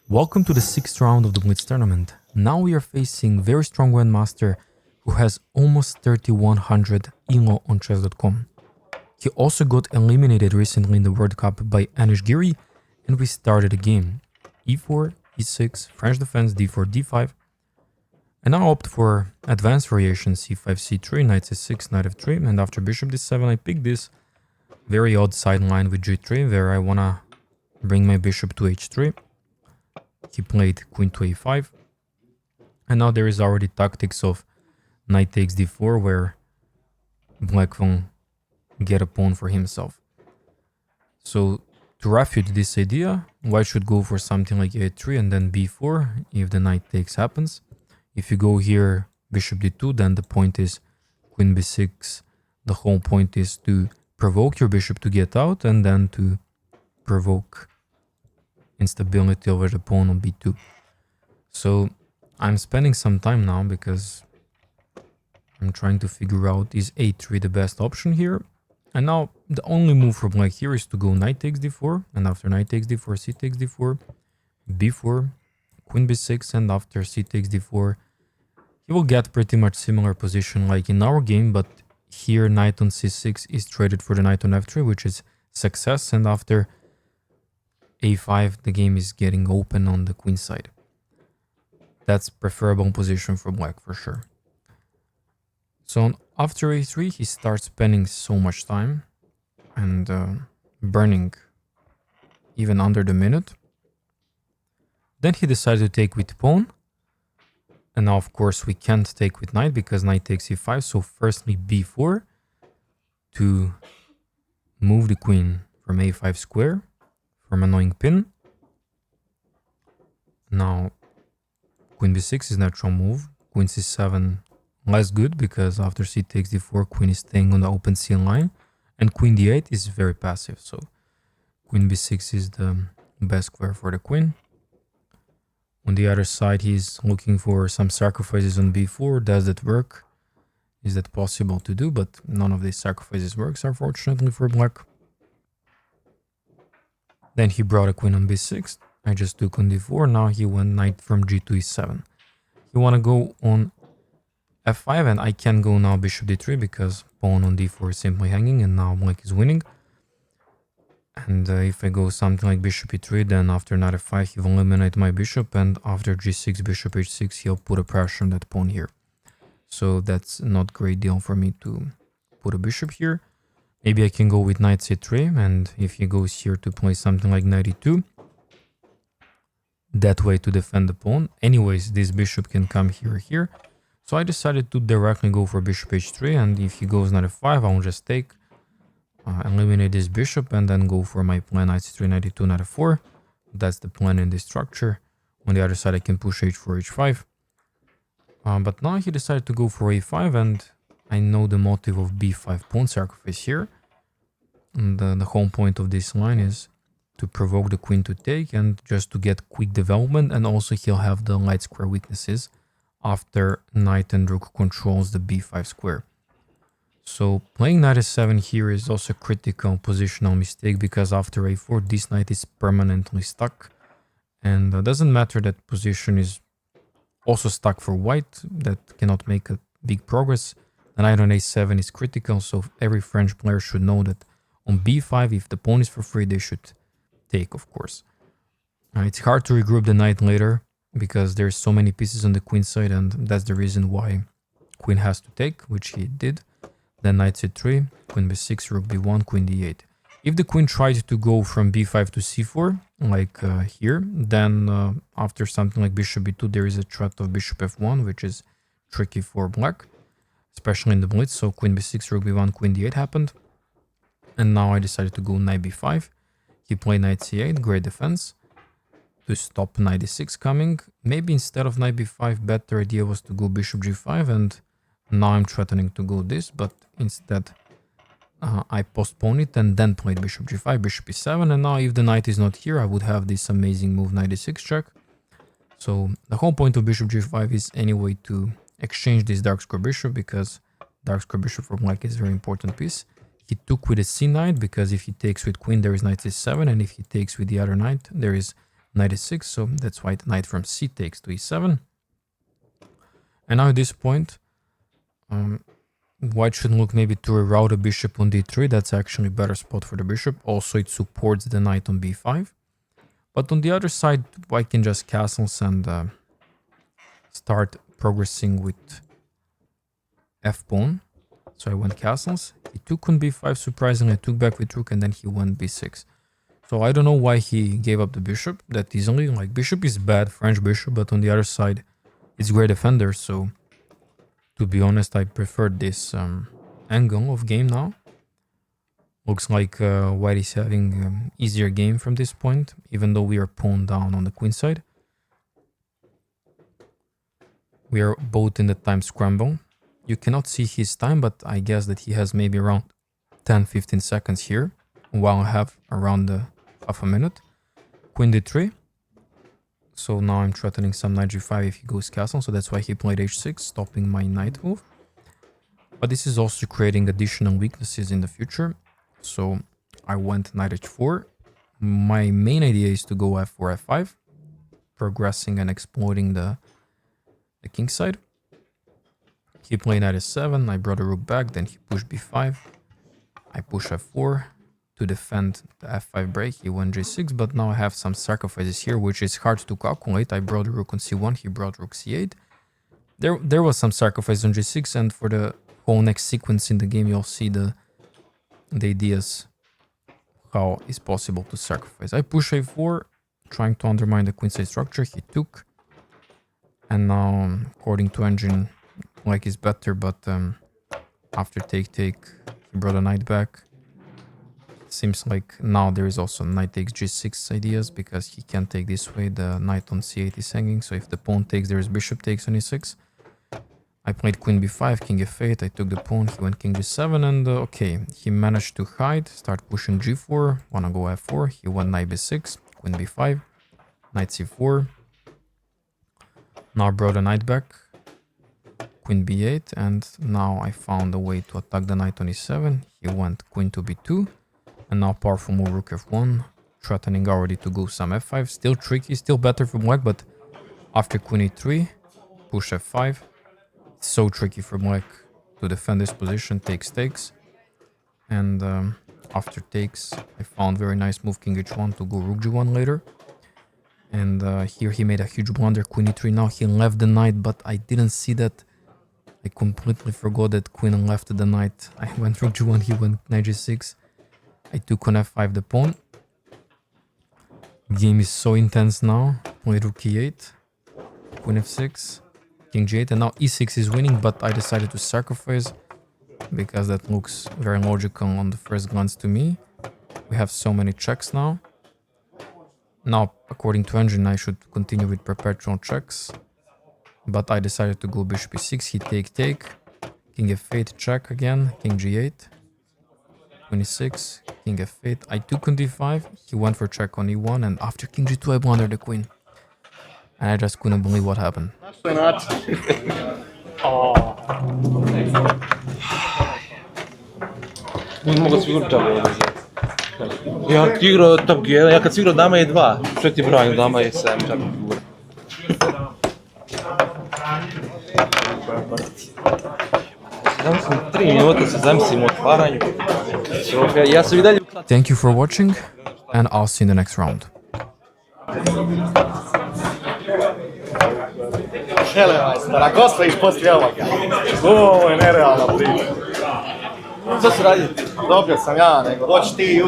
Welcome to the 6th round of the Blitz tournament. Now we are facing very strong Grandmaster who has almost 3100 elo on chess.com. He also got eliminated recently in the World Cup by Anish Giri, and we started a game. e4, e6, French defense, d4, d5. And now I opt for advanced variation c5, c3, knight c6, knight f3, and after bishop d7 I pick this very odd sideline with g3 where I wanna bring my bishop to h3. He played queen to a5, and now there is already tactics of knight takes d4 where black will get a pawn for himself. So to refute this idea, white should go for something like a3 and then b4 if the knight takes happens. If you go here bishop d2, then the point is queen b6. The whole point is to provoke your bishop to get out and then to provoke instability over the pawn on b2. So I'm spending some time now because I'm trying to figure out, is a3 the best option here? And now the only move for black here is to go knight takes d4, and after knight takes d4, c takes d4, b4, queen b6, and after c takes d4 he will get pretty much similar position like in our game, but here knight on c6 is traded for the knight on f3, which is success, and after a5 the game is getting open on the queen side. That's preferable position for black for sure. So after a3 he starts spending so much time and burning even under the minute. Then he decided to take with pawn, and now of course we can't take with knight because knight takes e5. So firstly b4 to move the queen from a5 square from annoying pin. Now queen b6 is natural move, queen c7 less good because after c takes d4 queen is staying on the open c line, and queen d8 is very passive, so queen b6 is the best square for the queen. On the other side he's looking for some sacrifices on b4. Does that work? Is that possible to do? But none of these sacrifices works unfortunately for black. Then he brought a queen on b6. I just took on d4. Now he went knight from g to e7. He want to go on f5, and I can go now bishop d3 because pawn on d4 is simply hanging and now black is winning. And if I go something like bishop e3, then after knight f5 he will eliminate my bishop, and after g6 bishop h6 he'll put a pressure on that pawn here. So that's not great deal for me to put a bishop here. Maybe I can go with knight c3, and if he goes here to play something like knight e2, that way to defend the pawn. Anyways, this bishop can come here or here. So I decided to directly go for bishop h3, and if he goes knight f5, I'll just take, eliminate this bishop, and then go for my plan knight c3, knight e2, knight f4. That's the plan in this structure. On the other side I can push h4, h5. But now he decided to go for a5, and I know the motive of b5 pawn sacrifice here. And the whole point of this line is to provoke the queen to take and just to get quick development, and also he'll have the light square weaknesses after knight and rook controls the b5 square. So playing knight s7 here is also a critical positional mistake because after a4 this knight is permanently stuck, and it doesn't matter that position is also stuck for white, that cannot make a big progress. The knight on a7 is critical, so every French player should know that on b5 if the pawn is for free they should take, of course. It's hard to regroup the knight later because there's so many pieces on the queen side, and that's the reason why queen has to take, which he did. Then knight c3, queen b6, rook b1, queen d8. If the queen tried to go from b5 to c4, like here, then after something like bishop b2 there is a threat of bishop f1, which is tricky for black, especially in the blitz. So queen b6, rook b1, queen d8 happened, and now I decided to go knight b5. He played knight c8, great defense to stop knight d6 coming. Maybe instead of knight b5 better idea was to go bishop g5, and now I'm threatening to go this, but instead I postponed it and then played bishop g5, bishop e7, and now if the knight is not here I would have this amazing move knight d6 check. So the whole point of bishop g5 is anyway to exchange this dark square bishop, because dark square bishop for black is a very important piece. He took with a c knight because if he takes with queen there is knight c7, and if he takes with the other knight there is knight e6, so that's why the knight from c takes to e7. And now at this point, white should look maybe to reroute a bishop on d3. That's actually a better spot for the bishop. Also, it supports the knight on b5. But on the other side, white can just castles and start progressing with f-pawn. So I went castles. He took on b5, surprisingly. I took back with rook, and then he went b6. So I don't know why he gave up the bishop that easily. Like, bishop is bad, French bishop, but on the other side, it's great defender. So, to be honest, I prefer this angle of game now. Looks like white is having easier game from this point, even though we are pawn down on the queen side. We are both in the time scramble. You cannot see his time, but I guess that he has maybe around 10-15 seconds here, while I have around half a minute. Queen d3. So now I'm threatening some knight g5 if he goes castle, so that's why he played h6, stopping my knight move. But this is also creating additional weaknesses in the future. So I went knight h4. My main idea is to go f4, f5, progressing and exploiting the king side. He played knight s7, I brought a rook back, then he pushed b5. I push f4 to defend the f5 break. He went g6, but now I have some sacrifices here, which is hard to calculate. I brought rook on c1, he brought rook c8. There was some sacrifice on g6, and for the whole next sequence in the game, you'll see the ideas how it's possible to sacrifice. I push a4, trying to undermine the queenside structure. He took, and now, according to engine, like is better, but after take, he brought a knight back. Seems like now there is also knight takes g6 ideas, because he can't take this way. The knight on c8 is hanging, so if the pawn takes, there is bishop takes on e6. I played queen b5, king f8, I took the pawn, he went king g7, and okay, he managed to hide, start pushing g4, wanna go f4, he went knight b6, queen b5, knight c4. Now I brought a knight back, queen b8, and now I found a way to attack the knight on e7. He went queen to b2, and now powerful move rook f1, threatening already to go some f5. Still tricky, still better for black, but after queen e3, push f5. So tricky for black to defend this position. Takes, and after takes, I found very nice move king h1 to go rook g1 later. And here he made a huge blunder, queen e3. Now he left the knight, but I didn't see that. I completely forgot that queen left the knight. I went rook g1, he went knight g6. I took on f5 the pawn. Game is so intense now. Played rook e8, queen f6, king g8, and now e6 is winning, but I decided to sacrifice because that looks very logical on the first glance to me. We have so many checks now. Now, according to engine, I should continue with perpetual checks, but I decided to go bishop e6, he take, king f8, check again, king g8, 26, king f8, I took on d5, he went for check on e1, and after king g2 I blundered the queen. And I just couldn't believe what happened. Mogu sigurno čablo ja ti igrao top G1, ja kad si igrao dama E2, što ti brojim dama E7 čablo figura. Zamislim 3 minuta se zamislim u otvaranju. Ja sam i dalje... Thank you for watching, and I'll see you in the next round. Da gostaviš poslije ovoga. Ovo je nerealna priča. Što se radi? Dobio sam ja, nego doći ti i